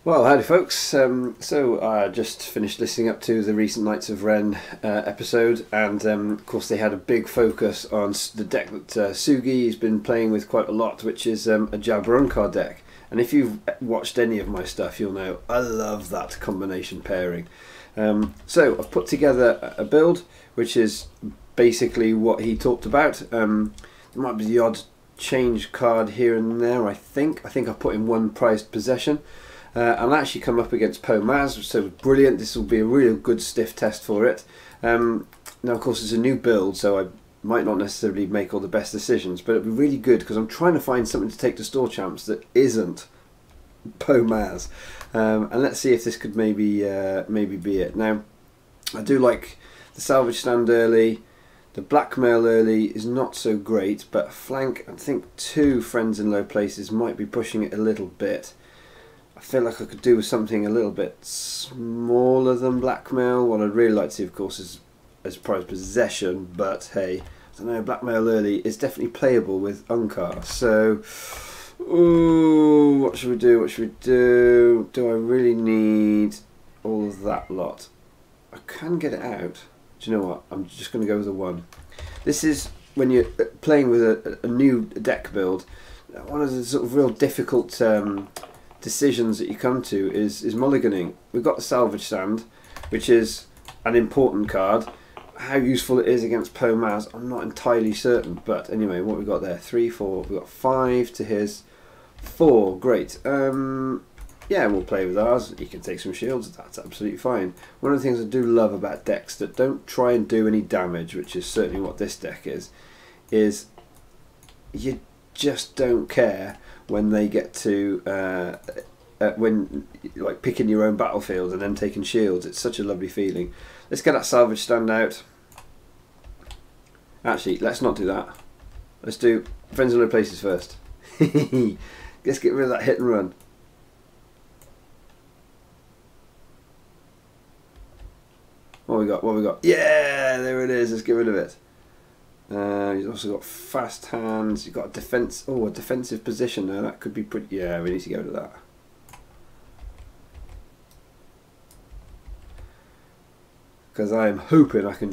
Well, howdy folks. So I just finished listening up to the recent Knights of Ren episode, and of course they had a big focus on the deck that Sugi has been playing with quite a lot, which is a Jabba Unkar deck. And if you've watched any of my stuff, you'll know I love that combination pairing. So I've put together a build which is basically what he talked about. There might be the odd change card here and there. I think I put in one prized possession. I'll actually come up against Po Maz, so brilliant. This will be a real good stiff test for it. Now, of course, it's a new build, so I might not necessarily make all the best decisions, but it'll be really good because I'm trying to find something to take to Store Champs that isn't Po Maz. And let's see if this could maybe be it. Now, I do like the salvage stand early. The blackmail early is not so great, but flank, I think 2 friends in low places might be pushing it a little bit. I feel like I could do with something a little bit smaller than blackmail. What I'd really like to see, of course, is prize possession, but hey, I don't know, blackmail early is definitely playable with Unkar. So, ooh, what should we do? What should we do? Do I really need all of that lot? I can get it out. Do you know what? I'm just going to go with a 1. This is when you're playing with a new deck build. One of the sort of real difficult decisions that you come to is mulliganing. We've got the salvage stand, which is an important card. How useful it is against Po Maz, I'm not entirely certain, but anyway, what we've got there, 3, 4, we've got 5 to his 4, great. Yeah, we'll play with ours. You can take some shields, that's absolutely fine. One of the things I do love about decks that don't try and do any damage, which is certainly what this deck is you just don't care when they get to when like picking your own battlefield and then taking shields. It's such a lovely feeling. Let's get that salvage stand out. Actually, let's not do that. Let's do friends in low places first. Let's get rid of that hit and run. What we got? What we got? Yeah, there it is. Let's get rid of it. He's also got fast hands. You've got a defense. Oh, a defensive position there. That could be pretty. Yeah, we need to go to that. Because I am hoping I can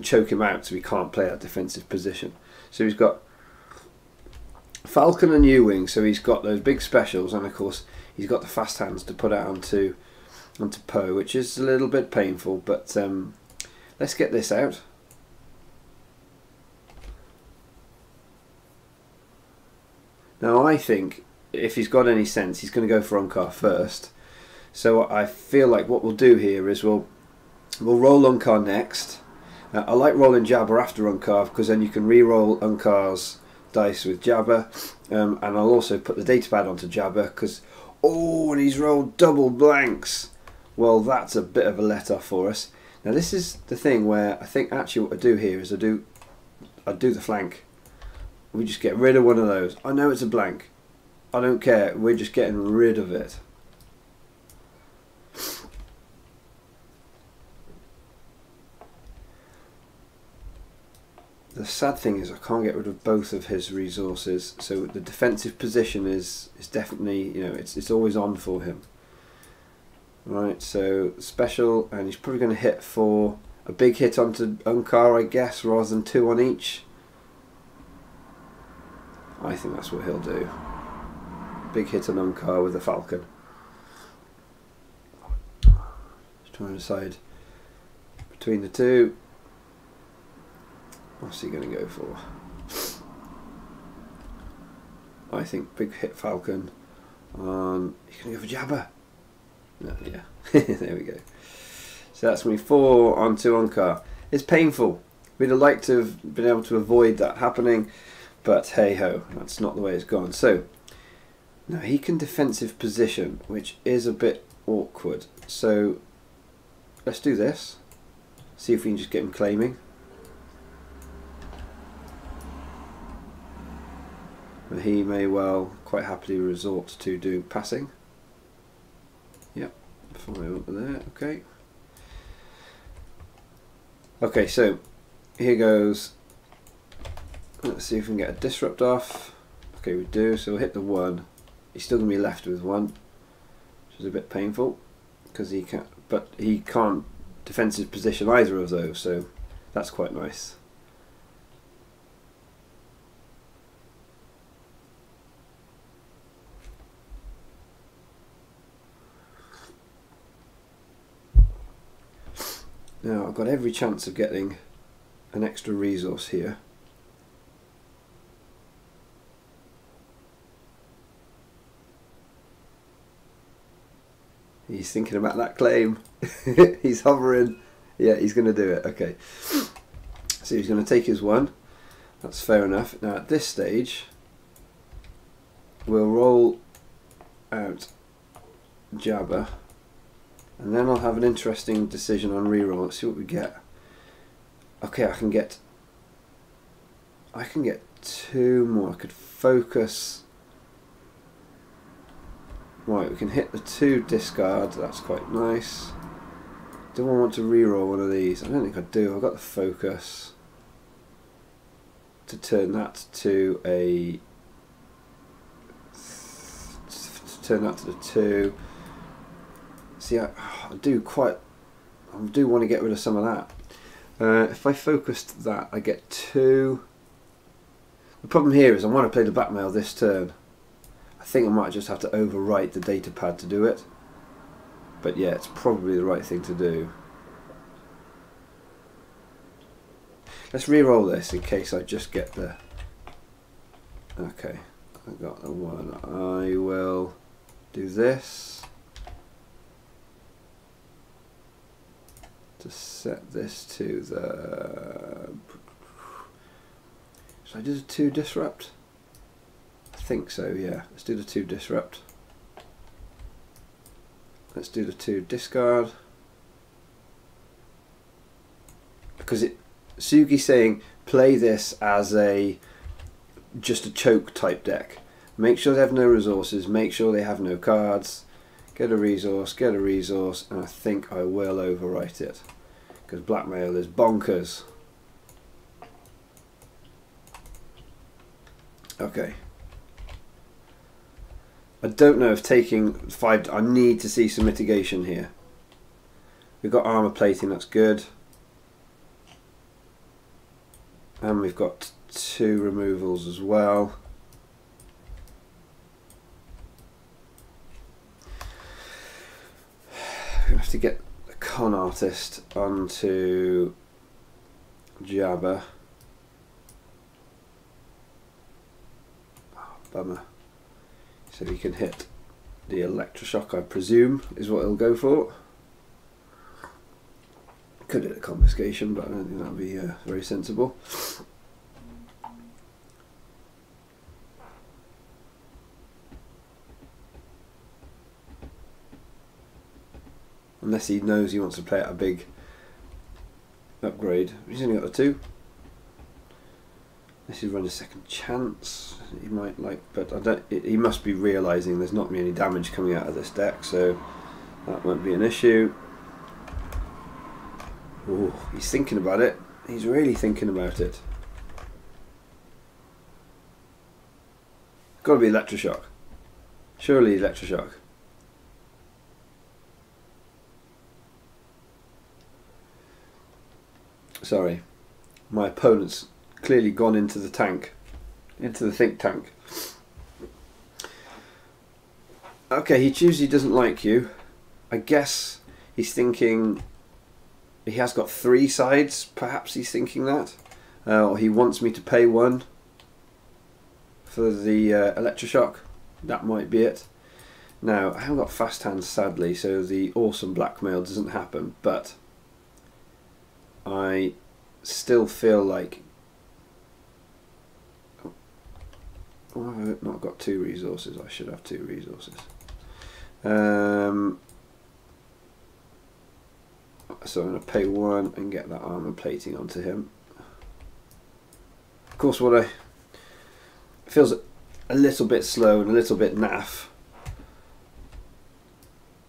choke him out so he can't play that defensive position. So he's got Falcon and U-wing. So he's got those big specials, and of course he's got the fast hands to put out onto Po, which is a little bit painful. But let's get this out. Now I think if he's got any sense, he's going to go for Unkar first. So I feel like what we'll do here is we'll roll Unkar next. I like rolling Jabba after Unkar because then you can re-roll Unkar's dice with Jabba, and I'll also put the datapad onto Jabba because and he's rolled double blanks. Well, that's a bit of a let-off for us. Now this is the thing where I think actually what I do here is I do the flank. We just get rid of one of those. I know it's a blank. I don't care. We're just getting rid of it. The sad thing is I can't get rid of both of his resources. So the defensive position is definitely, you know, it's always on for him. Right, so special, and he's probably going to hit for a big hit onto Unkar, I guess, rather than 2 on each. I think that's what he'll do. Big hit on Unkar with the Falcon. Just trying to decide between the two. What's he going to go for? I think big hit Falcon on. He's going to go for Jabba. No, yeah. There we go. So that's me 4 onto Unkar. It's painful. We'd have liked to have been able to avoid that happening. But hey ho, that's not the way it's gone. So now he can defensive position, which is a bit awkward. So let's do this. See if we can just get him claiming. But he may well quite happily resort to do passing. Yep, 5 over there. Okay. Okay, so here goes. Let's see if we can get a disrupt off. Okay, we do. So we'll hit the 1. He's still going to be left with 1. is a bit painful because he can't, but he can't defensive position either of those, so that's quite nice. Now I've got every chance of getting an extra resource here. He's thinking about that claim. He's hovering. Yeah, he's going to do it. Okay. So he's going to take his one. That's fair enough. Now at this stage, we'll roll out Jabba. And then I'll have an interesting decision on reroll. Let's see what we get. Okay, I can get 2 more. I could focus. Right, we can hit the 2 discard. That's quite nice. Do I want to reroll one of these? I don't think I do. I've got the focus to turn that to a. To turn that to the 2. See, I do want to get rid of some of that. If I focused that, I get 2. The problem here is I want to play the blackmail this turn. I think I might just have to overwrite the data pad to do it. But yeah, it's probably the right thing to do. Let's re-roll this in case I just get the... Okay, I got the 1. I will do this. To set this to the... Should I do the 2 disrupt? I think so, yeah. Let's do the 2 disrupt. Let's do the 2 discard. Because Sugi's saying play this as just a choke type deck. Make sure they have no resources, make sure they have no cards. Get a resource, and I think I will overwrite it. Because blackmail is bonkers. Okay. I don't know if taking 5... I need to see some mitigation here. We've got armor plating, that's good. And we've got 2 removals as well. We're going to have to get the con artist onto Jabba. Oh, bummer. So he can hit the electroshock, I presume, is what he'll go for. Could hit a confiscation, but I don't think that would be very sensible. Unless he knows he wants to play at a big upgrade. He's only got the 2. Unless he runs a second chance, he might like, but I don't. He must be realising there's not really any damage coming out of this deck, so that won't be an issue. Oh, he's thinking about it. He's really thinking about it. Got to be electroshock. Surely electroshock. Sorry, my opponent's clearly gone into the tank, into the think tank. Okay, he chooses he doesn't like you. I guess he's thinking he has got 3 sides. Perhaps he's thinking that, or he wants me to pay 1 for the electroshock. That might be it. Now I haven't got fast hands, sadly, so the awesome blackmail doesn't happen. But I still feel like, oh, I've not got 2 resources. I should have 2 resources. So I'm going to pay 1 and get that armor plating onto him. Of course, what feels a little bit slow and a little bit naff.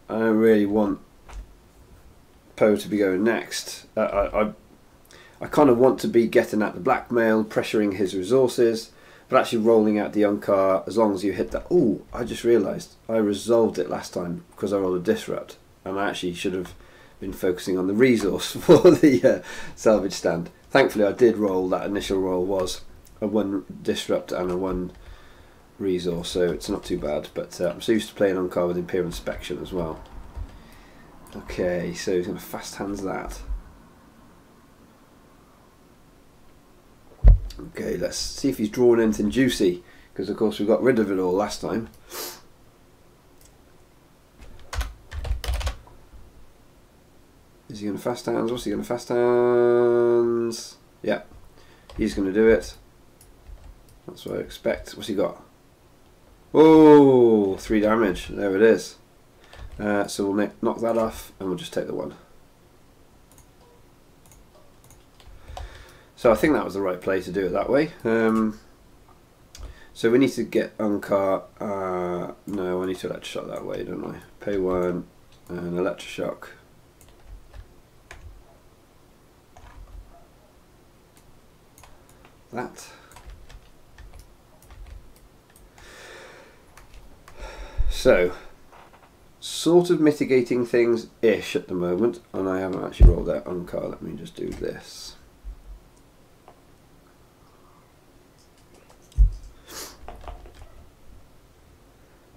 I don't really want Poe to be going next. I kind of want to be getting at the blackmail, pressuring his resources, but But actually rolling out the Unkar, as long as you hit that... Oh, I just realised I resolved it last time because I rolled a Disrupt. And I actually should have been focusing on the resource for the salvage stand. Thankfully I did roll, that initial roll was a 1 Disrupt and a 1 resource, so it's not too bad. But I'm so used to playing Unkar with Imperial Inspection as well. Okay, so he's going to fast hands that. Okay, let's see if he's drawn anything juicy, because of course we got rid of it all last time. Is he going to fast hands? What's he going to fast hands? Yeah, he's going to do it. That's what I expect. What's he got? Oh, 3 damage. There it is. So we'll knock that off and we'll just take the 1. So I think that was the right play to do it that way. So we need to get Unkar. No, I need to electroshock that way, don't I? Pay 1 and electroshock. That. So, sort of mitigating things-ish at the moment, and I haven't actually rolled out Unkar. Let me just do this.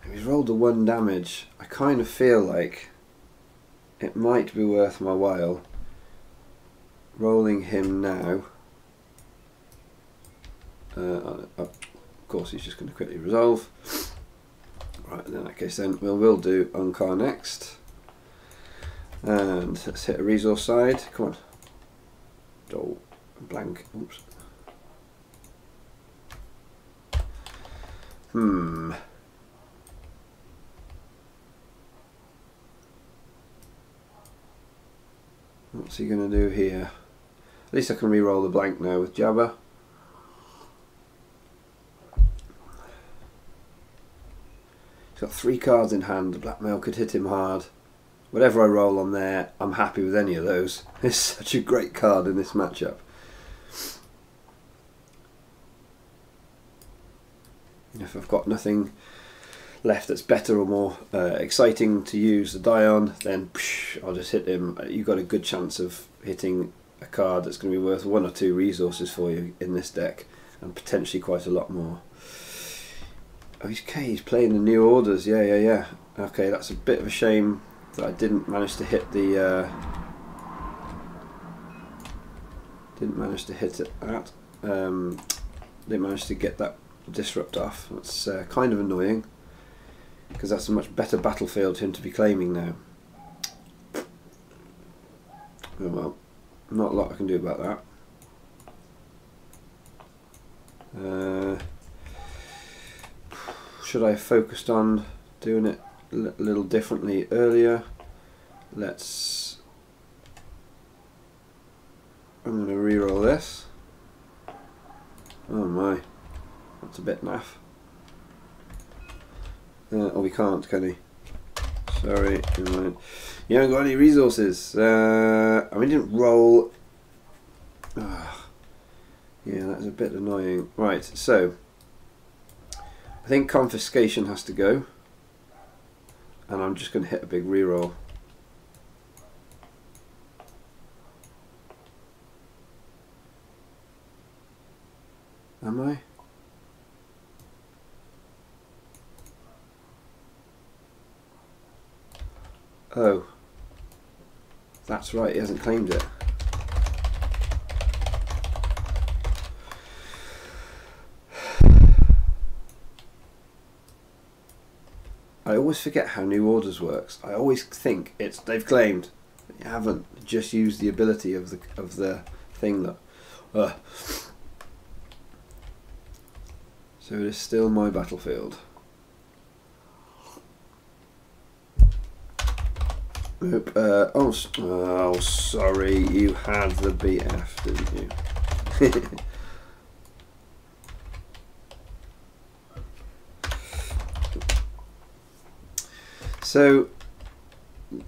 If he's rolled a 1 damage, I kind of feel like it might be worth my while rolling him now. Of course he's just going to quickly resolve. Right, in that case then we'll do Unkar next. And let's hit a resource side. Come on. Oh, blank. Oops. What's he going to do here? At least I can re-roll the blank now with Jabba. He's got 3 cards in hand. The blackmail could hit him hard. Whatever I roll on there, I'm happy with any of those. It's such a great card in this matchup. If I've got nothing left that's better or more exciting to use the die on, then I'll just hit him. You've got a good chance of hitting a card that's going to be worth 1 or 2 resources for you in this deck, and potentially quite a lot more. Oh, he's playing the new orders. Yeah. Okay, that's a bit of a shame that I didn't manage to hit the. Didn't manage to hit it at. Didn't manage to get that disrupt off. That's kind of annoying, because that's a much better battlefield for him to be claiming now. Oh well, not a lot I can do about that. Should I have focused on doing it a little differently earlier? I'm going to re-roll this. Oh my, that's a bit naff. Oh, we can't, can he? Sorry, you haven't got any resources. I mean, didn't roll. Yeah, that's a bit annoying. Right, so I think confiscation has to go, and I'm just going to hit a big reroll. Am I? Oh, that's right, he hasn't claimed it. I always forget how new orders works. I always think it's they've claimed. You haven't. Just used the ability of the thing that. So it is still my battlefield. Nope. Oh, sorry. You had the BF, didn't you? So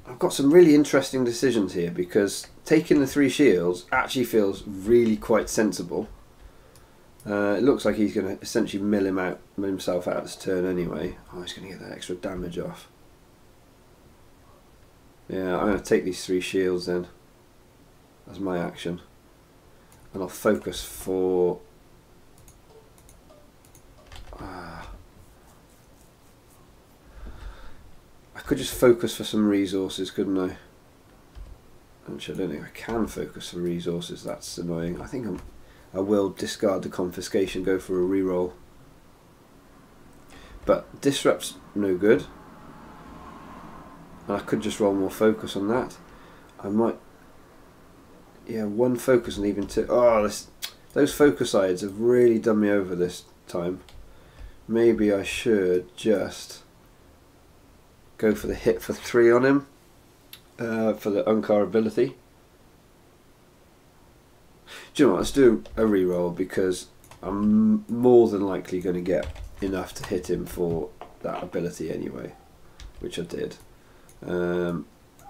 I've got some really interesting decisions here, because taking the 3 shields actually feels really quite sensible. It looks like he's going to essentially mill himself out this turn anyway. Oh, he's going to get that extra damage off. Yeah, I'm going to take these 3 shields then as my action, and I'll focus for. I could just focus for some resources, couldn't I? Actually, I don't think I can focus for resources. That's annoying. I think I will discard the confiscation, go for a reroll. But disrupt's no good. And I could just roll more focus on that. I might. Yeah, 1 focus and even 2. Oh, those focus-ides have really done me over this time. Maybe I should just go for the hit for 3 on him. For the Unkar ability. Do you know what, let's do a reroll, because I'm more than likely going to get enough to hit him for that ability anyway, which I did.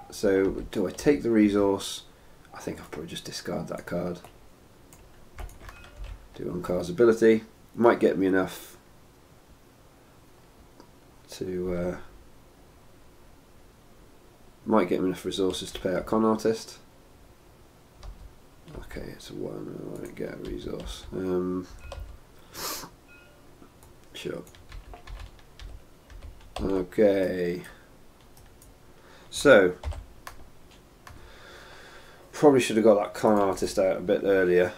So do I take the resource? I think I'll probably just discard that card. Do Unkar's ability. Might get me enough to might get me enough resources to pay out Con Artist. Okay, it's a 1. I won't get a resource. Sure. Okay. So probably should have got that Con Artist out a bit earlier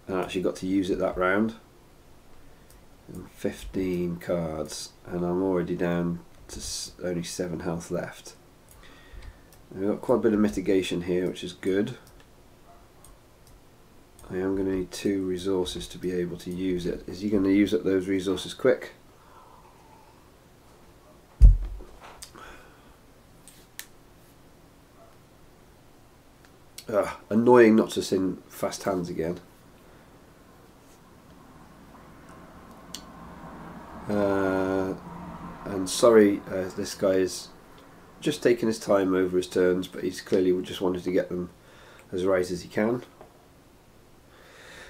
and actually got to use it that round. 15 cards, and I'm already down to only 7 health left. We've got quite a bit of mitigation here, which is good. I am going to need 2 resources to be able to use it. Is he going to use up those resources quick? Annoying not to sing fast hands again. And sorry, this guy is just taking his time over his turns, but he's clearly just wanted to get them as right as he can.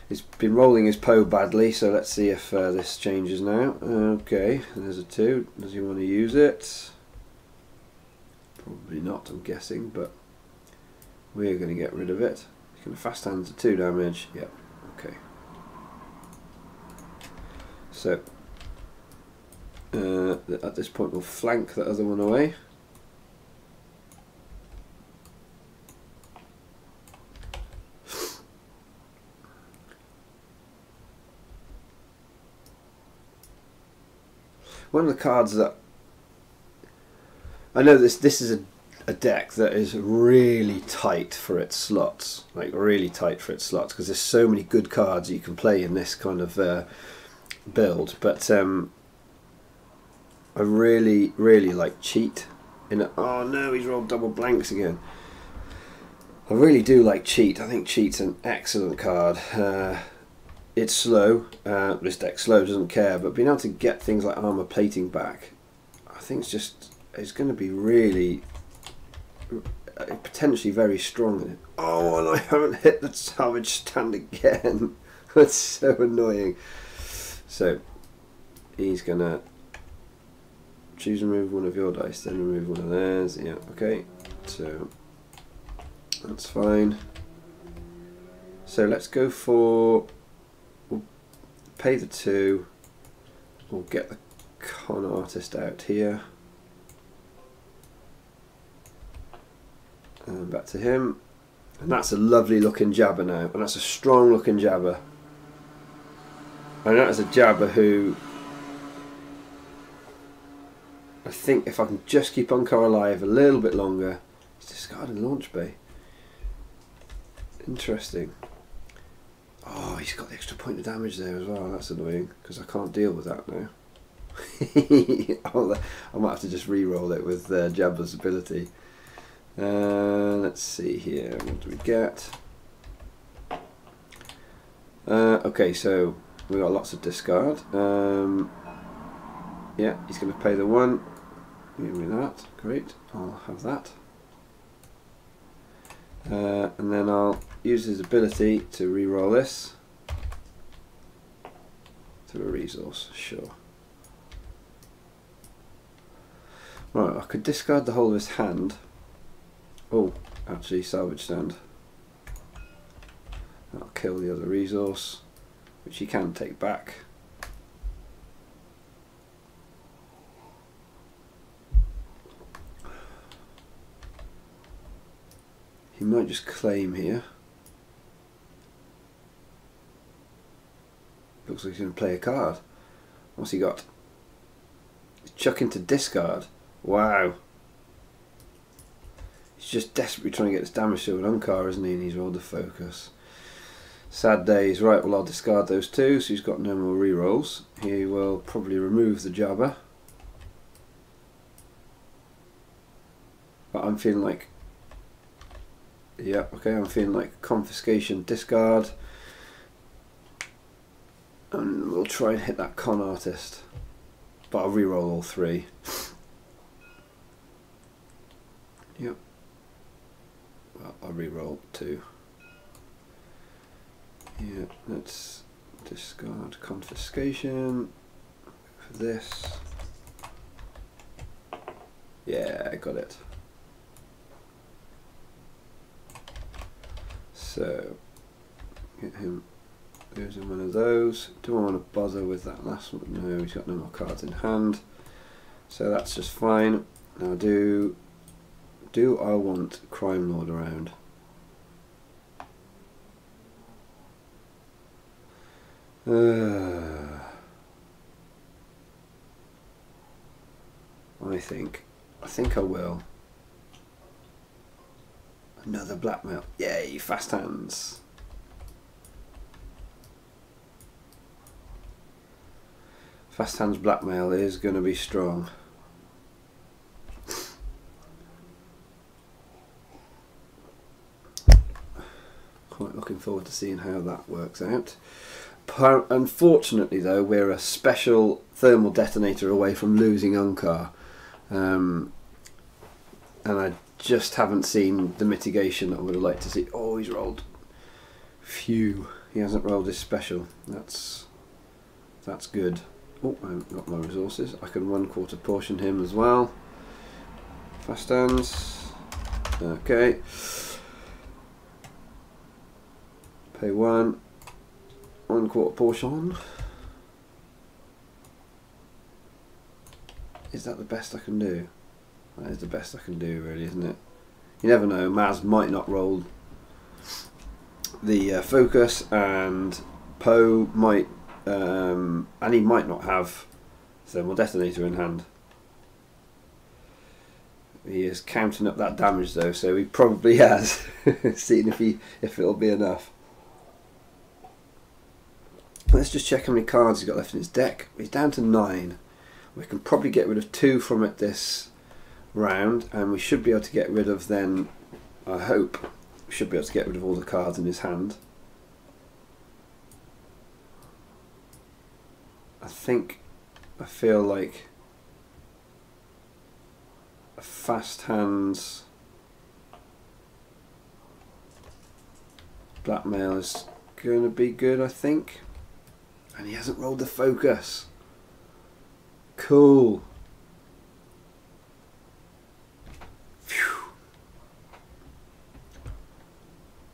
He's been rolling his Poe badly, so let's see if this changes now. Okay, there's a 2. Does he want to use it? Probably not, I'm guessing, but we're going to get rid of it. He's going to fast hands at 2 damage. Yep, okay. So at this point we'll flank the other one away. One of the cards that I know, this is a deck that is really tight for its slots, like really tight for its slots, because there's so many good cards you can play in this kind of build. But I really like Cheat. Oh no, he's rolled double blanks again. I really do like Cheat. I think Cheat's an excellent card. It's slow. This deck's slow, doesn't care, but being able to get things like armor plating back, I think it's going to be really potentially very strong. Oh, and I haven't hit the salvage stand again. That's so annoying. So he's going to choose and remove one of your dice, then remove one of theirs. Yeah, okay. So that's fine. So let's go for. We'll pay the 2. We'll get the Con Artist out here. And back to him. And that's a lovely looking jabber now. And that's a strong looking jabber. And that is a jabber who, I think if I can just keep Unkar alive a little bit longer. He's discarding Launch Bay. Interesting. Oh, he's got the extra point of damage there as well. That's annoying, because I can't deal with that now. I might have to just re-roll it with Jabba's ability. Let's see here. What do we get? Okay, so we got lots of discard. Yeah, he's going to pay the 1. Give me that. Great. I'll have that. And then I'll use his ability to re-roll this to a resource, sure. Right, I could discard the whole of his hand. Oh, actually salvage stand. That'll kill the other resource, which he can take back. He might just claim here. Looks like he's going to play a card. What's he got? He's chucking to discard. Wow. He's just desperately trying to get this damage to an Unkar, isn't he? And he's rolled the focus. Sad days. Right, well I'll discard those two, so he's got no more rerolls. He will probably remove the Jabber. But I'm feeling like... yeah, okay, I'm feeling like confiscation, discard. And we'll try and hit that con artist. But I'll reroll all three. Yep. Well, I'll reroll two. Yeah, let's discard confiscation for this. Yeah, I got it. So, get him losing one of those. Do I want to bother with that last one? No, he's got no more cards in hand. So that's just fine. Now do I want Crime Lord around? I think I will. Another blackmail. Yay, fast hands. Fast hands blackmail is going to be strong. Quite looking forward to seeing how that works out. Unfortunately though, we're a special thermal detonator away from losing Unkar. And I just haven't seen the mitigation that I would have liked to see. Oh, he's rolled. Phew, he hasn't rolled his special. That's good. Oh, I haven't got my resources. I can 1/4 portion him as well. Fast hands. Okay. Pay 1/4 portion. Is that the best I can do? That is the best I can do, really, isn't it? You never know. Maz might not roll the focus, and Poe might, and he might not have thermal detonator in hand. He is counting up that damage though, so he probably has. Seeing if it'll be enough. Let's just check how many cards he's got left in his deck. He's down to 9. We can probably get rid of 2 from it this round, and we should be able to get rid of then, I hope, we should be able to get rid of all the cards in his hand. I feel like a fast hands blackmail is going to be good, I think. And he hasn't rolled the focus. Cool. Phew.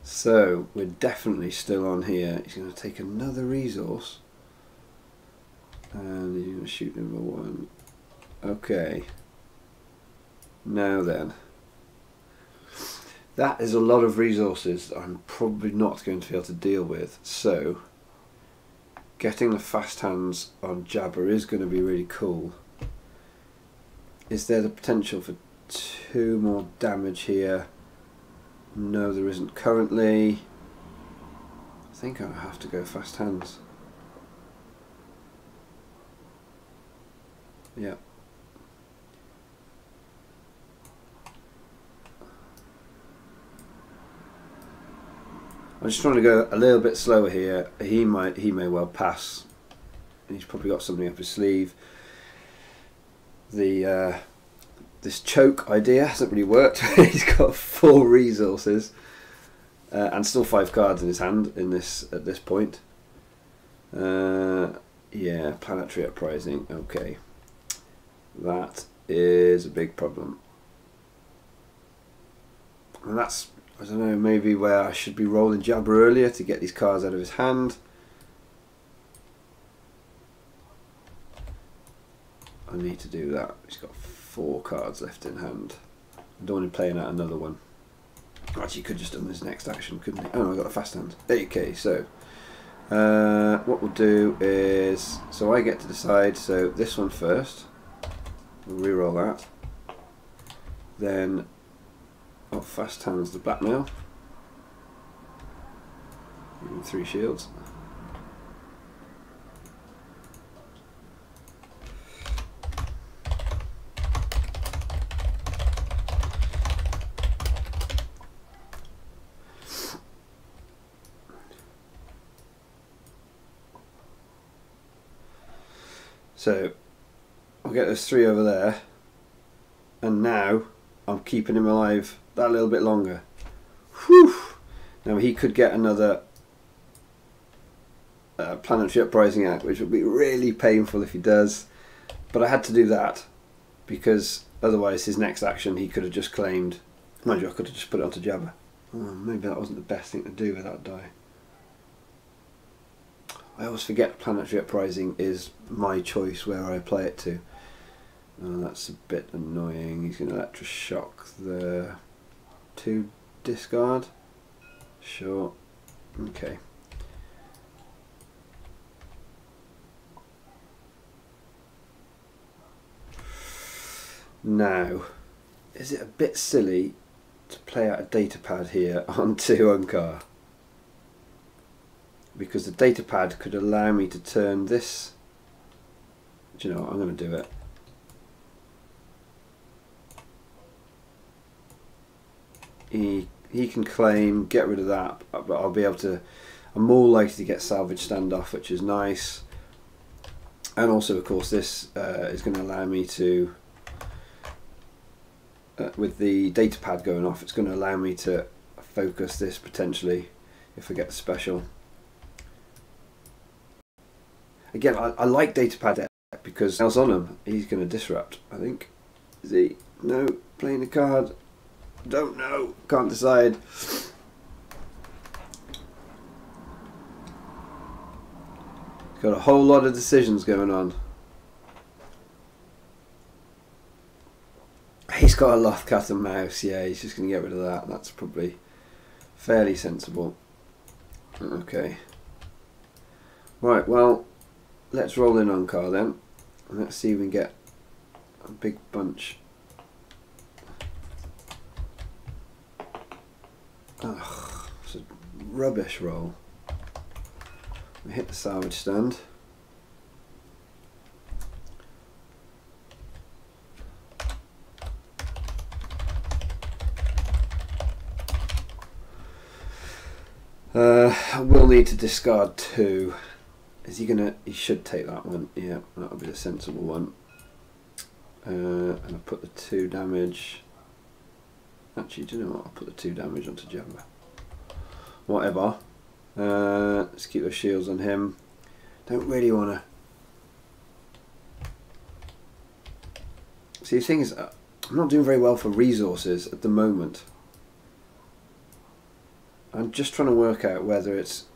So we're definitely still on here. He's going to take another resource. And he's going to shoot number 1. Okay. Now then. That is a lot of resources that I'm probably not going to be able to deal with. So getting the fast hands on Jabber is going to be really cool. Is there the potential for 2 more damage here? No, there isn't currently. I think I have to go fast hands. Yeah. I'm just trying to go a little bit slower here. He may well pass. He's probably got something up his sleeve. The this choke idea hasn't really worked. He's got 4 resources. and still 5 cards in his hand in this at this point. Yeah, Planetary Uprising. Okay, that is a big problem, and that's, I don't know, maybe where I should be rolling Jabber earlier to get these cards out of his hand. I need to do that. He's got 4 cards left in hand. I don't want him playing out another one. Actually, he could just done his next action, couldn't he? Oh, no, I got a fast hand. Okay, so what we'll do is, so I get to decide. So this one first. We'll re-roll that. Then, oh, fast hands the blackmail. 3 shields. So I'll get those 3 over there, and now I'm keeping him alive that little bit longer. Whew. Now he could get another Planetary Uprising out, which would be really painful if he does, but I had to do that because otherwise his next action he could have just claimed. Mind you, I could have just put it onto Jabber. Oh, maybe that wasn't the best thing to do with that die. I always forget Planetary Uprising is my choice where I play it to. Oh, that's a bit annoying. He's going to electroshock the 2 discard. Sure. Okay. Now, is it a bit silly to play out a datapad here onto Unkar? Because the datapad could allow me to turn this. Do you know what? I'm going to do it. He can claim, get rid of that, but I'll be able to. I'm more likely to get salvage standoff, which is nice. And also, of course, this is going to allow me to. With the datapad going off, it's going to allow me to focus this potentially if I get the special. Again, I like datapad because else on him, he's going to disrupt, I think. Is he? No, playing a card. Don't know, can't decide. Got a whole lot of decisions going on. He's got a Loth Cat and Mouse, yeah, he's just going to get rid of that. That's probably fairly sensible. Okay. Right, well, let's roll in on car then. And let's see if we can get a big bunch. Ugh, it's a rubbish roll. We hit the salvage stand. I will need to discard 2. Is he gonna? He should take that one. Yeah, that'll be the sensible one. And I'll put the 2 damage. Actually, do you know what? I'll put the 2 damage onto Jabber. Whatever. Let's keep those shields on him. Don't really want to. See, the thing is, I'm not doing very well for resources at the moment. I'm just trying to work out whether it's.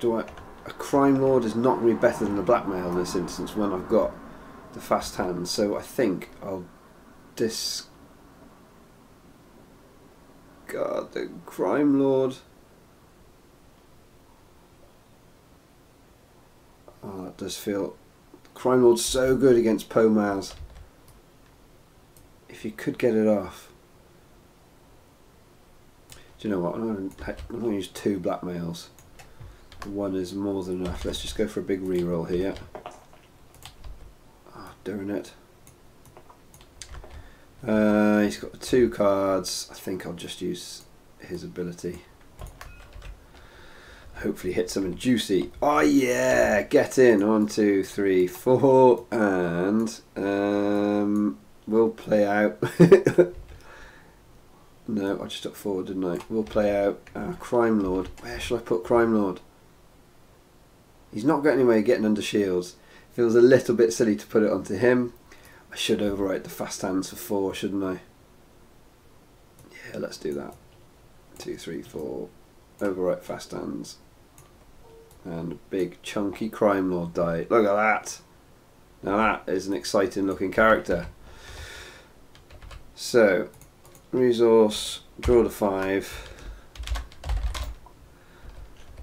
A Crime Lord is not really better than a Blackmail in this instance when I've got the fast hand. So I think I'll discard the Crime Lord. Oh, that does feel. Crime Lord's so good against Pomaz. If you could get it off. Do you know what? I'm going to use 2 blackmails. 1 is more than enough. Let's just go for a big reroll here. Oh, darn it. He's got 2 cards. I think I'll just use his ability. Hopefully hit something juicy. Oh yeah! Get in. 1, 2, 3, 4. And we'll play out. No, I just took forward, didn't I? We'll play out Crime Lord. Where shall I put Crime Lord? He's not getting anywhere getting under shields. Feels a little bit silly to put it onto him. I should overwrite the fast hands for 4, shouldn't I? Yeah, let's do that. 2, 3, 4. Overwrite fast hands. And a big chunky Crime Lord die. Look at that! Now that is an exciting looking character. So, resource, draw the 5.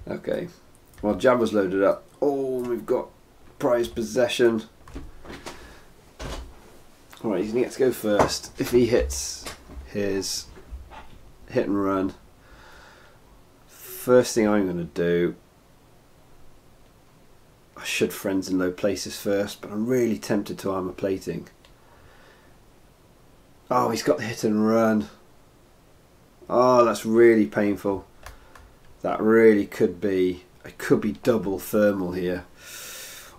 Okay. Well, Jabba's loaded up. Oh, we've got prized possession. Alright, he's going to get to go first. If he hits his hit and run, first thing I'm going to do, I should friends in low places first, but I'm really tempted to armor plating. Oh, he's got the hit and run. Oh, that's really painful. That really could be, it could be double thermal here.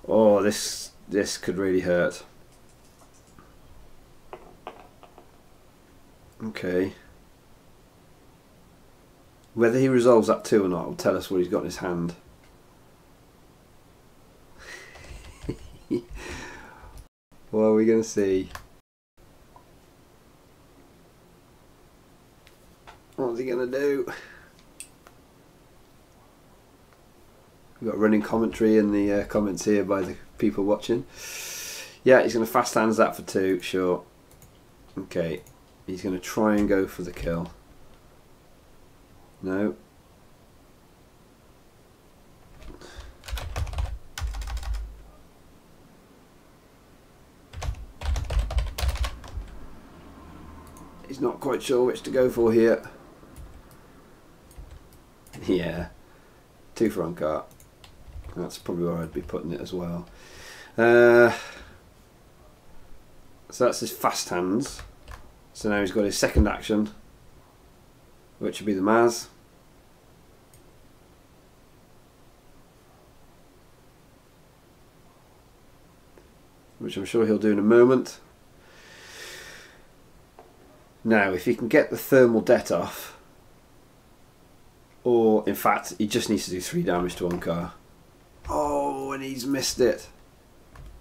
Oh, this could really hurt. Okay. Whether he resolves that 2 or not will tell us what he's got in his hand. What are we going to see? What's he going to do? We've got running commentary in the comments here by the people watching. Yeah, he's going to fast hands that for 2, sure. Okay, he's going to try and go for the kill. No. He's not quite sure which to go for here. Yeah, 2 front cart. That's probably where I'd be putting it as well. So that's his fast hands. So now he's got his second action, which would be the Maz. Which I'm sure he'll do in a moment. Now, if he can get the thermal det off, or in fact, he just needs to do 3 damage to one car. Oh, and he's missed it.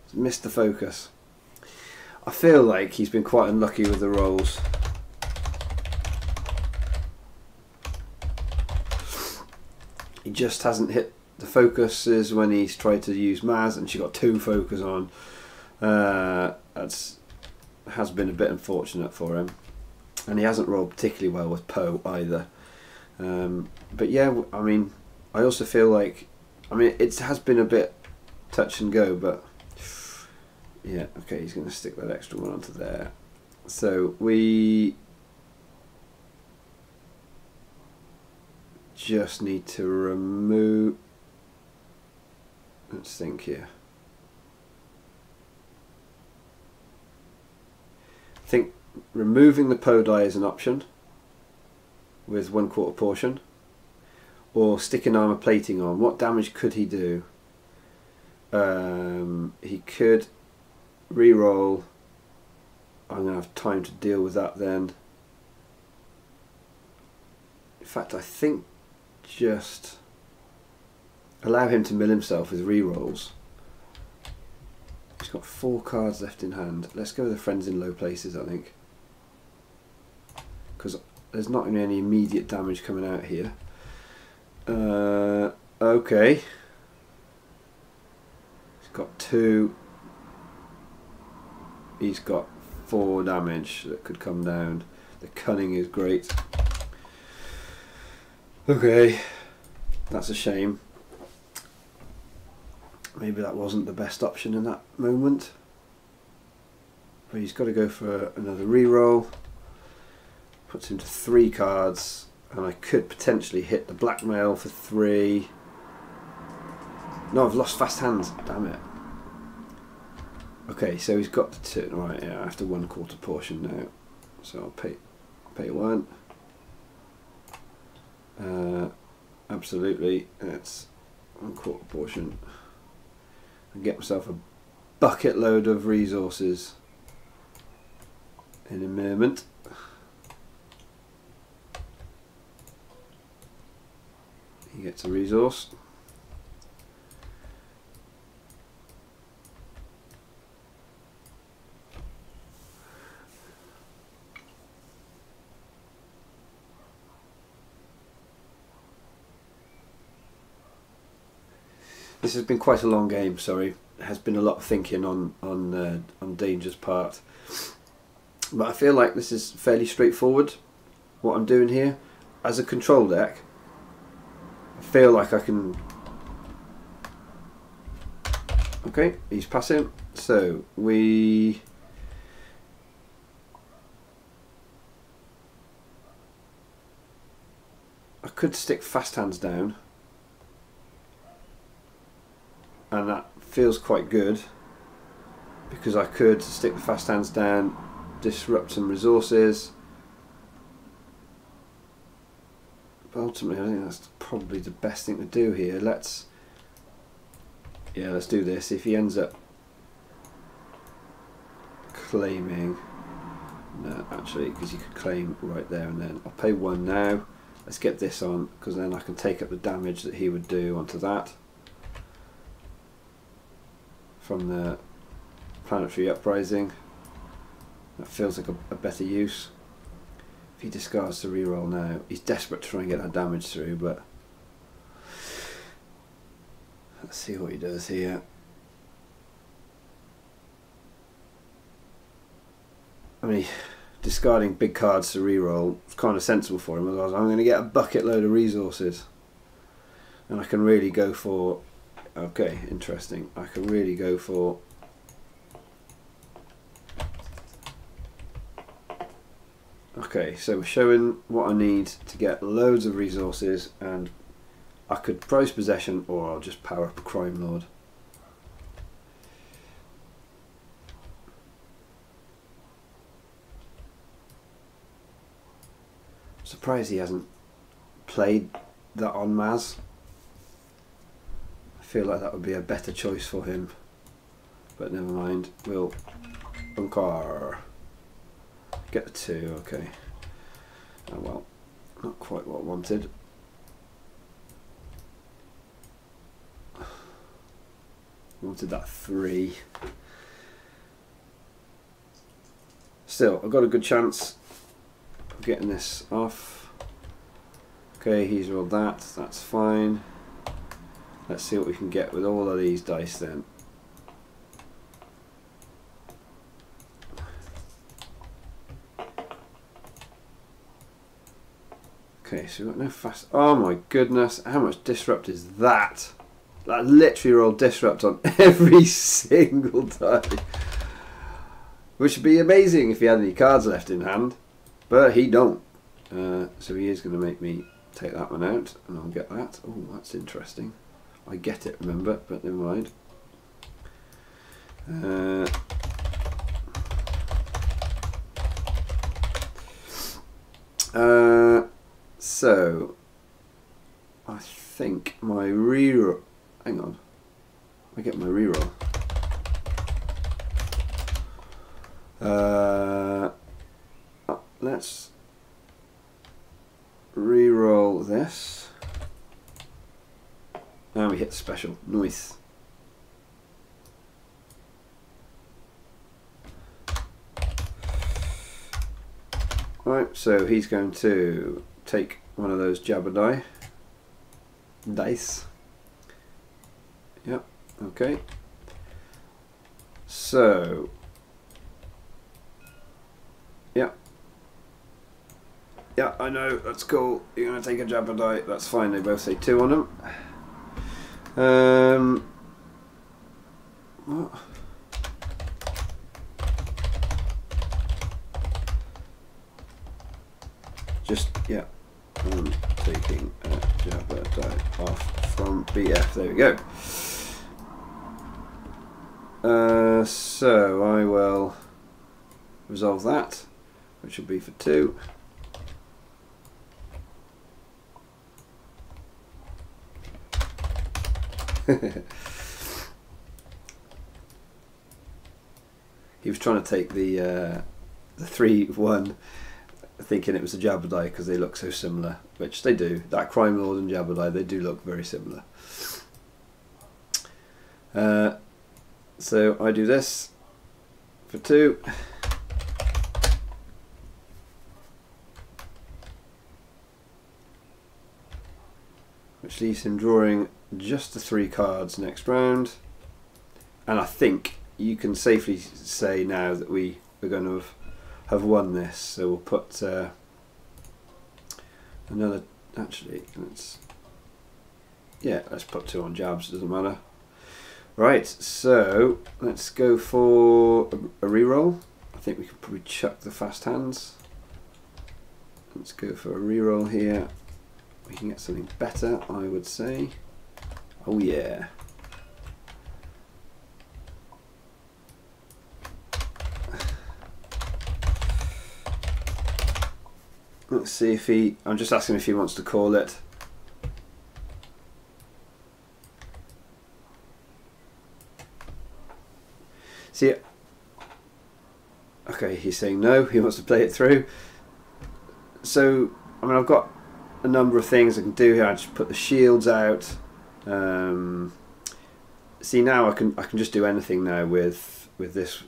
He's missed the focus. I feel like he's been quite unlucky with the rolls. He just hasn't hit the focuses when he's tried to use Maz, and she got 2 focus on. That's has been a bit unfortunate for him. And he hasn't rolled particularly well with Poe either. But yeah, I mean, I also feel like, I mean, it has been a bit touch and go, but yeah, okay, he's going to stick that extra one onto there. So we just need to remove, let's think here. I think removing the Poe die is an option with 1/4 portion, or sticking armor plating on. What damage could he do? He could re-roll. I'm going to have time to deal with that then. In fact, I think just allow him to mill himself with re-rolls. He's got 4 cards left in hand. Let's go with the friends in low places, I think, because there's not going to be any immediate damage coming out here. Okay. He's got 2. He's got 4 damage that could come down. The cunning is great. Okay. That's a shame. Maybe that wasn't the best option in that moment. But he's got to go for another re-roll. Puts him to 3 cards, and I could potentially hit the blackmail for 3. No, I've lost fast hands. Damn it. Okay, so he's got the 2. Right, yeah, after 1/4 portion now. So I'll pay 1. Absolutely, that's 1/4 portion. And get myself a bucket load of resources in a moment. he gets a resource. This has been quite a long game, sorry. There has been a lot of thinking on Danger's part. But I feel like this is fairly straightforward, what I'm doing here. As a control deck, I feel like I can... Okay, he's passing. So, I could stick fast hands down. And that feels quite good, because I could stick the fast hands down, disrupt some resources. But ultimately I think that's probably the best thing to do here. Let's do this. If he ends up claiming, no, actually, because you could claim right there and then. I'll pay 1 now. Let's get this on, because then I can take up the damage that he would do onto that from the planetary uprising. That feels like a better use. If he discards the reroll now, he's desperate to try and get that damage through, but let's see what he does here. I mean, discarding big cards to reroll is kind of sensible for him, otherwise I'm going to get a bucket load of resources. And I can really go for... Okay, interesting. I can really go for... Okay, so we're showing what I need to get loads of resources, and I could prize possession, or I'll just power up a Crime Lord. I'm surprised he hasn't played that on Maz. I feel like that would be a better choice for him, but never mind. We'll bunker. Get the 2, okay. Oh well, not quite what I wanted. I wanted that 3. Still, I've got a good chance of getting this off. Okay, he's rolled that, that's fine. Let's see what we can get with all of these dice then. Okay, so we've got no fast... Oh my goodness, how much disrupt is that? That literally rolled disrupt on every single die. Which would be amazing if he had any cards left in hand. But he don't. So he is going to make me take that one out, and I'll get that. Oh, that's interesting. I get it, remember, but never mind. So I think my reroll. Hang on, I get my reroll. Let's reroll this. And we hit the special. Nice. Right, so he's going to take one of those Jabba dice. Yep, okay. So, yep. Yeah, I know, that's cool. You're going to take a Jabba die, that's fine, they both say 2 on them. What? Just, yeah, I'm taking a Jabba die off from BF, there we go. So I will resolve that, which will be for 2. He was trying to take the 3-1 thinking it was a Jabberday because they look so similar, which they do. That Crime Lord and Jabberday, they do look very similar. So I do this for 2. Which leaves him drawing just the 3 cards next round. And I think you can safely say now that we're going to have won this. So we'll put another, actually, let's put 2 on jabs, doesn't matter. Right, so let's go for a reroll. I think we can probably chuck the fast hands. Let's go for a reroll here. We can get something better, I would say. Oh yeah. Let's see if I'm just asking if he wants to call it. See, okay, he's saying no, he wants to play it through. So, I mean, I've got a number of things I can do here. I just put the shields out. See, now I can just do anything now with this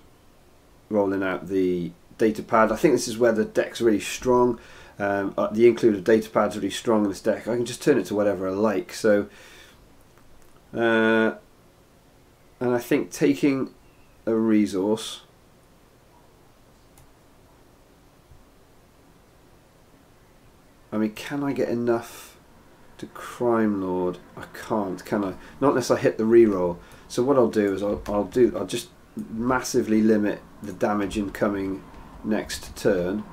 rolling out the data pad. I think this is where the deck's really strong. The included data pad's really strong in this deck. I can just turn it to whatever I like. So, and I think taking a resource, I mean, can I get enough to Crime Lord? I can't, can I? Not unless I hit the reroll. So what I'll do is I'll just massively limit the damage incoming next turn.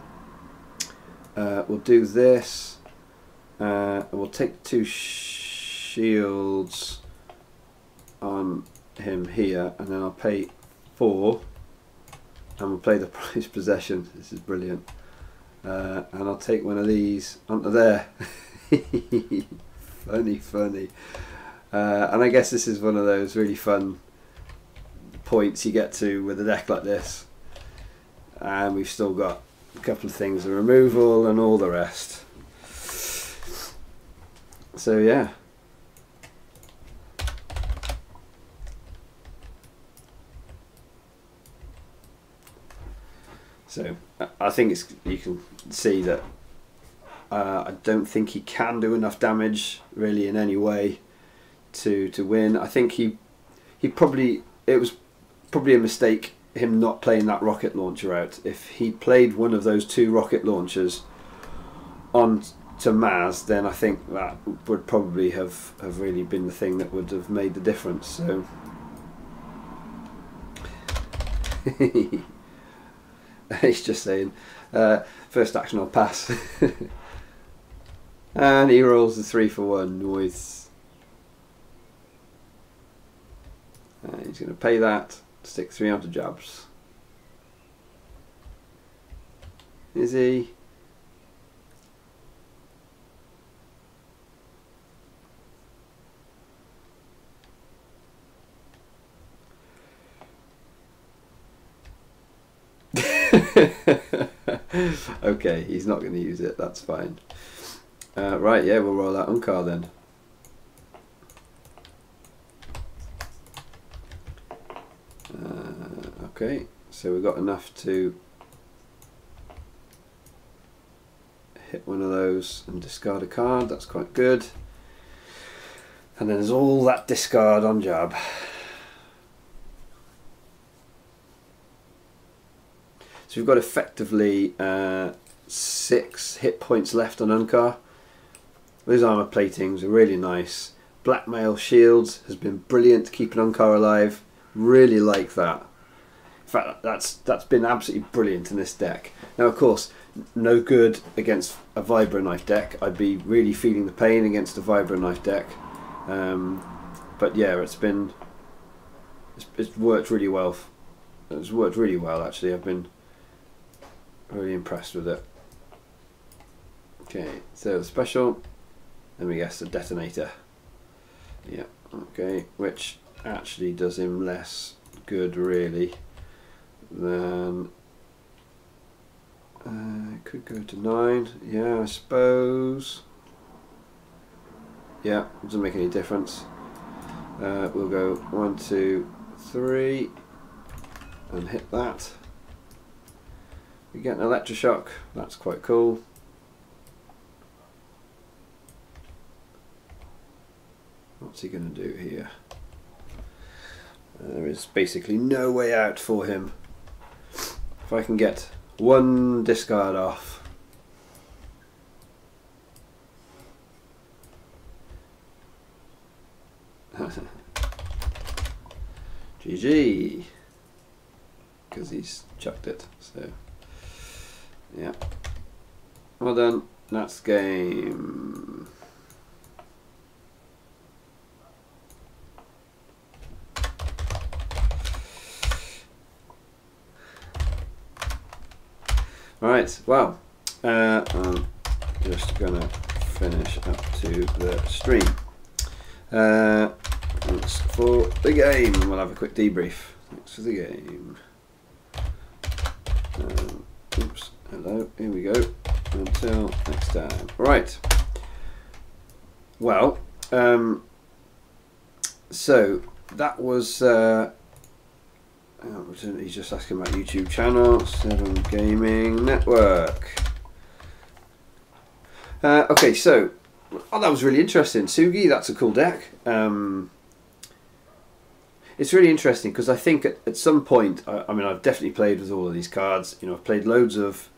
We'll do this. We'll take 2 shields on him here, and then I'll pay 4, and we'll play the prize possession. This is brilliant. And I'll take one of these onto there. funny. And I guess this is one of those really fun points you get to with a deck like this. And we've still got a couple of things, the removal and all the rest. So yeah. So I think you can see that I don't think he can do enough damage really in any way to win. I think it was probably a mistake him not playing that rocket launcher out. If he played one of those 2 rocket launchers on to Maz, then I think that would probably have really been the thing that would have made the difference. So he's just saying, first action I'll pass. And he rolls the 3 for 1 with. He's going to pay that, stick 3 onto jabs. Is he? Okay, he's not going to use it, that's fine. Right, yeah, we'll roll that Unkar then. Okay, so we've got enough to hit one of those and discard a card, that's quite good. And then there's all that discard on jab. So we've got effectively 6 hit points left on Unkar. Those armor platings are really nice. Blackmail shields has been brilliant, keeping Unkar alive. Really like that. In fact, that's been absolutely brilliant in this deck. Now, of course, no good against a Vibro Knife deck. I'd be really feeling the pain against a Vibro Knife deck. But yeah, it's worked really well. It's worked really well, actually. I've been really impressed with it. Okay, so the special, then we guess the detonator. Yeah, okay, which actually does him less good really than Could go to 9. Yeah, I suppose. Yeah, doesn't make any difference. We'll go 1, 2, 3 and hit that. We get an electroshock. That's quite cool. What's he going to do here? There is basically no way out for him. If I can get one discard off. GG, because he's chucked it. So yeah, well done. That's game. Right, well, I'm just gonna finish up to the stream. Thanks for the game, and we'll have a quick debrief. Thanks for the game. Oops, hello, here we go. Until next time. Right. Well, so that was. He's just asking about YouTube channel, 7 Gaming Network. Okay, so that was really interesting. Sugi, that's a cool deck. It's really interesting because I think at some point, I mean, I've definitely played with all of these cards. You know, I've played loads of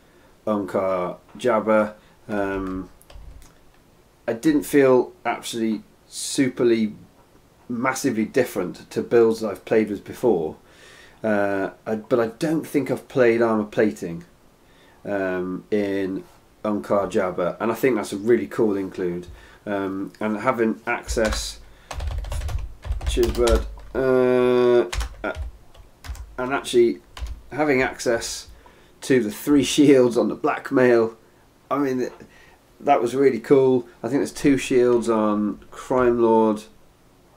Unkar Jabba. I didn't feel actually superly massively different to builds that I've played with before. But I don't think I've played armor plating in Unkar Jabba, and I think that's a really cool include. And having access, cheers bird, and actually having access to the 3 shields on the blackmail, I mean, that was really cool. I think there's 2 shields on Crime Lord,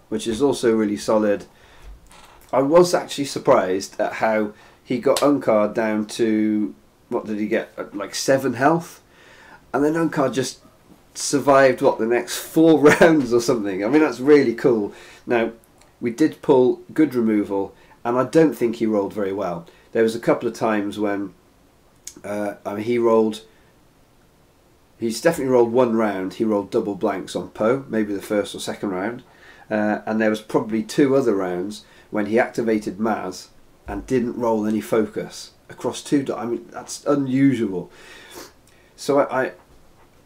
which is also really solid. I was actually surprised at how he got Unkar down to, what did he get, like 7 health? And then Unkar just survived, what, the next 4 rounds or something. I mean, that's really cool. Now, we did pull good removal, and I don't think he rolled very well. There was a couple of times when, I mean, he's definitely rolled 1 round. He rolled double blanks on Poe, maybe the first or second round. And there was probably 2 other rounds when he activated Maz and didn't roll any focus across 2. I mean, that's unusual. So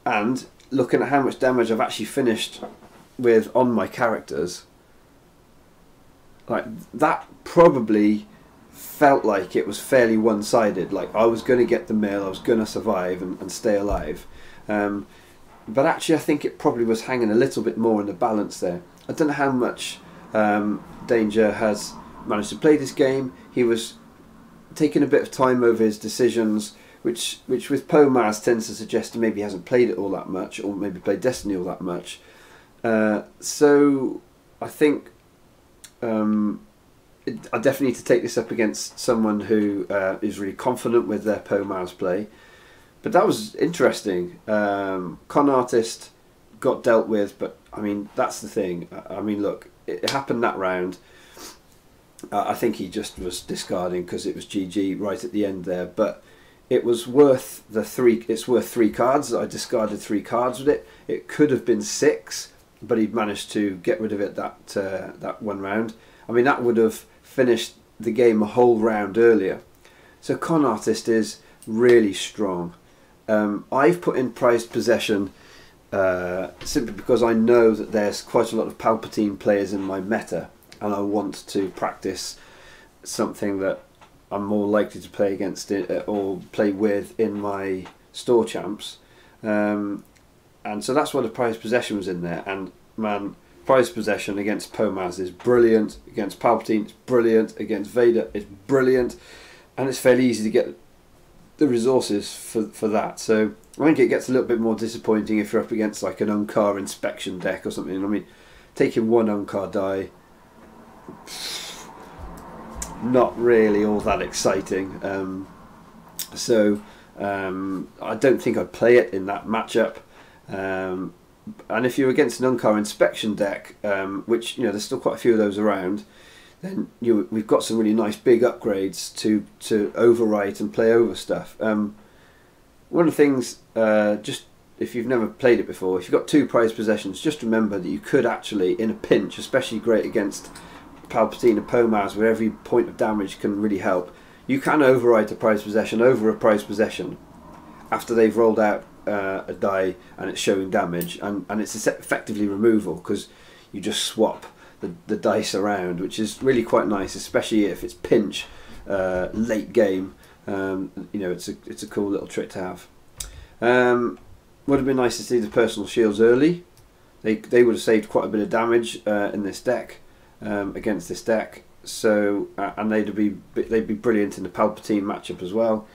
and looking at how much damage I've actually finished with on my characters, like that probably felt like it was fairly one-sided. Like I was going to get the mill, I was going to survive and stay alive. But actually I think it probably was hanging a little bit more in the balance there. I don't know how much Danger has managed to play this game. He was taking a bit of time over his decisions, which with Poe Maz tends to suggest maybe he hasn't played it all that much, or maybe played Destiny all that much. So I think I definitely need to take this up against someone who is really confident with their Poe Maz play. But that was interesting. Con Artist got dealt with, but I mean, that's the thing. I mean, look, it happened that round. I think he just was discarding because it was GG right at the end there. But it was worth the 3. It's worth 3 cards. I discarded 3 cards with it. It could have been 6, but he'd managed to get rid of it that 1 round. I mean, that would have finished the game a whole round earlier. So Con Artist is really strong. I've put in prized possession simply because I know that there's quite a lot of Palpatine players in my meta, and I want to practice something that I'm more likely to play against it or play with in my store champs. And so that's why the prized possession was in there. And man, prized possession against Poe Maz is brilliant, against Palpatine it's brilliant, against Vader it's brilliant, and it's fairly easy to get the resources for that. So I think it gets a little bit more disappointing if you're up against like an Unkar inspection deck or something. I mean, taking 1 Unkar die, not really all that exciting. So I don't think I'd play it in that matchup. And if you're against an Unkar inspection deck, which there's still quite a few of those around, then we've got some really nice big upgrades to overwrite and play over stuff. One of the things, just if you've never played it before, if you've got 2 prized possessions, just remember that you could actually, in a pinch, especially great against Palpatine and Pomaz, where every point of damage can really help, you can overwrite a prized possession over a prized possession after they've rolled out a die and it's showing damage, and it's effectively removal, because you just swap the dice around, which is really quite nice, especially if it's pinch late game. It's a cool little trick to have. Would have been nice to see the personal shields early. They would have saved quite a bit of damage in this deck, against this deck. So and they'd be brilliant in the Palpatine matchup as well.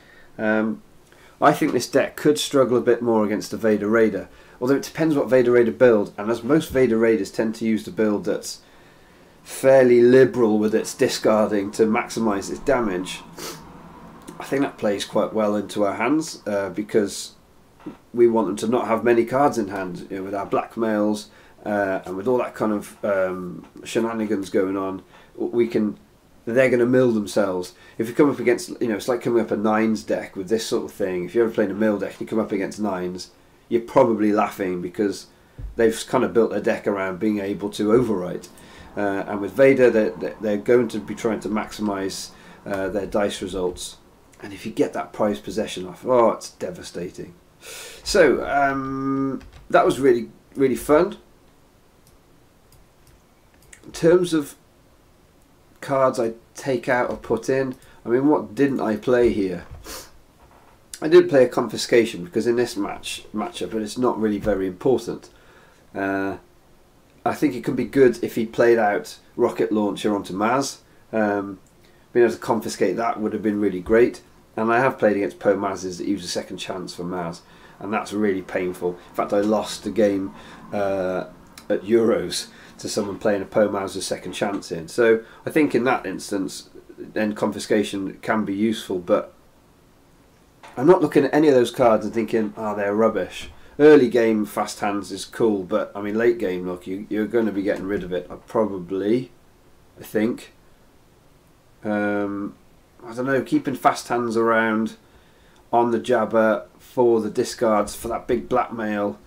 I think this deck could struggle a bit more against the Vader Raider, although it depends what Vader Raider build, and as most Vader Raiders tend to use the build that's fairly liberal with its discarding to maximise its damage, I think that plays quite well into our hands, because we want them to not have many cards in hand, with our blackmails and with all that kind of shenanigans going on. They're going to mill themselves. If you come up against, it's like coming up a 9s deck with this sort of thing. If you're ever playing a mill deck and you come up against 9s, you're probably laughing, because they've kind of built their deck around being able to overwrite. And with Vader, they're going to be trying to maximise their dice results. And if you get that prized possession off, oh, it's devastating. So, that was really, really fun. In terms of cards I take out or put in, I mean, what didn't I play here? I did play a confiscation, because in this matchup, but it's not really very important. I think it could be good if he played out rocket launcher onto Maz. Being able to confiscate that would have been really great. And I have played against Pomazes that use a second chance for Maz, and that's really painful. In fact, I lost a game at Euros to someone playing a Pomaz with second chance in. So I think in that instance, then confiscation can be useful, but I'm not looking at any of those cards and thinking, oh, they're rubbish. Early game fast hands is cool, but I mean late game, look, you're going to be getting rid of it. I think. I don't know, keeping fast hands around on the jabber for the discards for that big blackmail,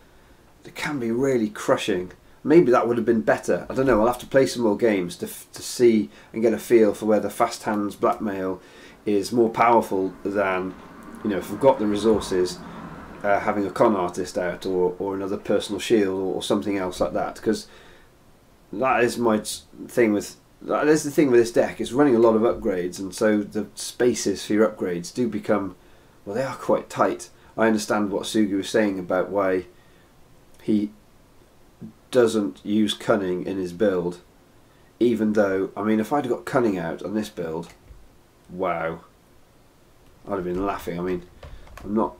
it can be really crushing. Maybe that would have been better. I don't know, I'll have to play some more games to see and get a feel for whether fast hands blackmail is more powerful than, if we've got the resources, having a con artist out or another personal shield or something else like that. Because that is my thing with... That is the thing with this deck, it's running a lot of upgrades, and so the spaces for your upgrades do become, well, they are quite tight. I understand what Sugi was saying about why he doesn't use cunning in his build, even though, I mean, if I'd got cunning out on this build, wow, I'd have been laughing. I mean, I'm not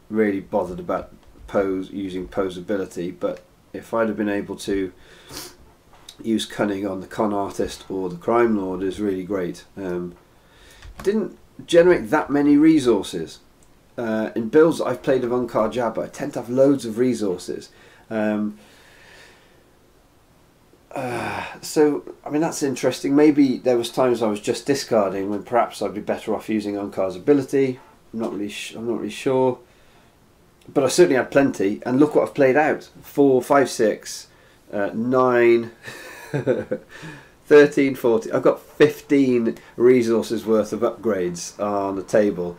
really bothered about using Poe's ability, but if I'd have been able to use cunning on the con artist or the crime lord is really great. Didn't generate that many resources. In builds that I've played of Unkar Jabba, I tend to have loads of resources. So I mean, that's interesting. Maybe there was times I was just discarding when perhaps I'd be better off using Unkar's ability. I'm not really sure, but I certainly had plenty. And look what I've played out: 4, 5, 6, 9, 13, 14. I've got 15 resources worth of upgrades on the table.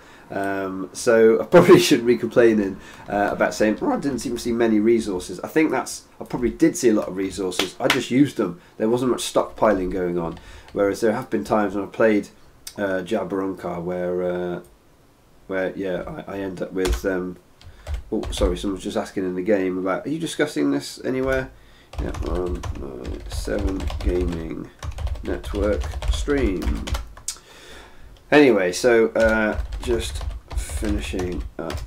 So I probably shouldn't be complaining about saying, oh, I didn't seem to see many resources. I think I probably did see a lot of resources. I just used them. There wasn't much stockpiling going on. Whereas there have been times when I've played Jabba Unkar where yeah, I end up with oh, sorry, someone's just asking in the game about, are you discussing this anywhere? Yeah, on my 7 Gaming Network stream. Anyway, so just finishing up,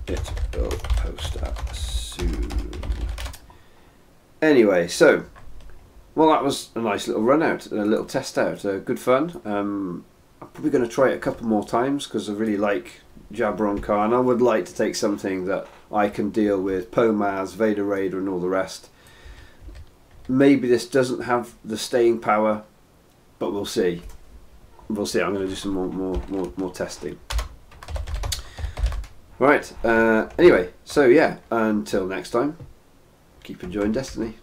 it will post up soon. Anyway, so, well, that was a nice little run out, a little test out, good fun. I'm probably going to try it a couple more times because I really like Jabron Khan. I would like to take something that I can deal with Pomaz, Vader Raider and all the rest. Maybe this doesn't have the staying power, but we'll see. We'll see. I'm going to do some more testing. Right. Anyway, so yeah, until next time, keep enjoying Destiny.